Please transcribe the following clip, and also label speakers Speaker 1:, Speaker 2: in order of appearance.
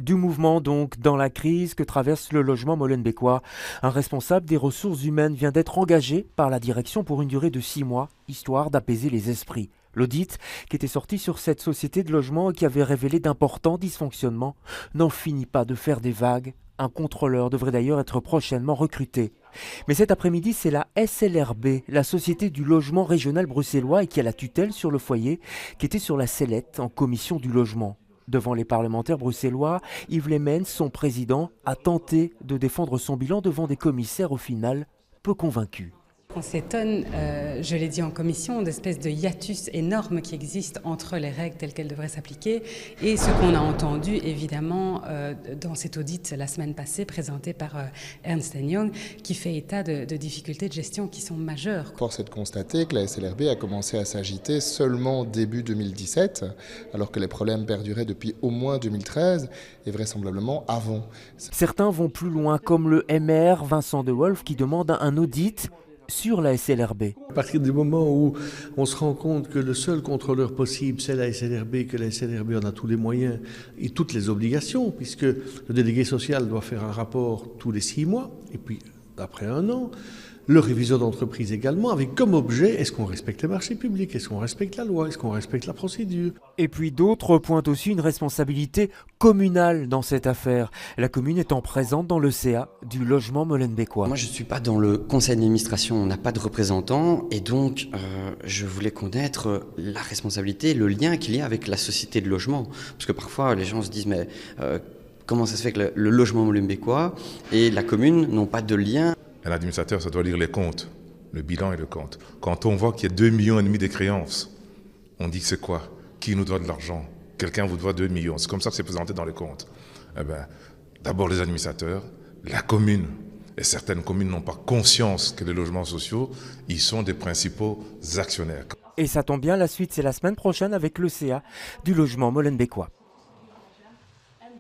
Speaker 1: Du mouvement donc dans la crise que traverse le logement molenbeekois. Un responsable des ressources humaines vient d'être engagé par la direction pour une durée de 6 mois, histoire d'apaiser les esprits. L'audit, qui était sorti sur cette société de logement et qui avait révélé d'importants dysfonctionnements, n'en finit pas de faire des vagues. Un contrôleur devrait d'ailleurs être prochainement recruté. Mais cet après-midi, c'est la SLRB, la Société du logement régional bruxellois et qui a la tutelle sur le foyer, qui était sur la sellette en commission du logement. Devant les parlementaires bruxellois, Yves Lemens, son président, a tenté de défendre son bilan devant des commissaires au final peu convaincus.
Speaker 2: On s'étonne, je l'ai dit en commission, d'espèces de hiatus énormes qui existent entre les règles telles qu'elles devraient s'appliquer et ce qu'on a entendu évidemment dans cet audit la semaine passée présenté par Ernst & Young qui fait état de difficultés de gestion qui sont majeures.
Speaker 3: Force est de constater que la SLRB a commencé à s'agiter seulement début 2017 alors que les problèmes perduraient depuis au moins 2013 et vraisemblablement avant.
Speaker 1: Certains vont plus loin comme le MR Vincent De Wolf qui demande un audit sur la SLRB.
Speaker 4: À partir du moment où on se rend compte que le seul contrôleur possible c'est la SLRB, que la SLRB en a tous les moyens et toutes les obligations, puisque le délégué social doit faire un rapport tous les 6 mois, et puis après 1 an, le réviseur d'entreprise également, avec comme objet, est-ce qu'on respecte les marchés publics, est-ce qu'on respecte la loi, est-ce qu'on respecte la procédure.
Speaker 1: Et puis d'autres pointent aussi une responsabilité communale dans cette affaire, la commune étant présente dans le CA du logement molenbeekois.
Speaker 5: Moi je ne suis pas dans le conseil d'administration, on n'a pas de représentant et donc je voulais connaître la responsabilité, le lien qu'il y a avec la société de logement. Parce que parfois les gens se disent mais comment ça se fait que le logement molenbeekois et la commune n'ont pas de lien?
Speaker 6: Un administrateur, ça doit lire les comptes, le bilan et le compte. Quand on voit qu'il y a 2,5 millions de créances, on dit que c'est quoi? Qui nous doit de l'argent? Quelqu'un vous doit 2 millions. C'est comme ça que c'est présenté dans les comptes. Eh ben, d'abord les administrateurs, la commune. Et certaines communes n'ont pas conscience que les logements sociaux, ils sont des principaux actionnaires.
Speaker 1: Et ça tombe bien, la suite c'est la semaine prochaine avec le CA du logement molenbeekois.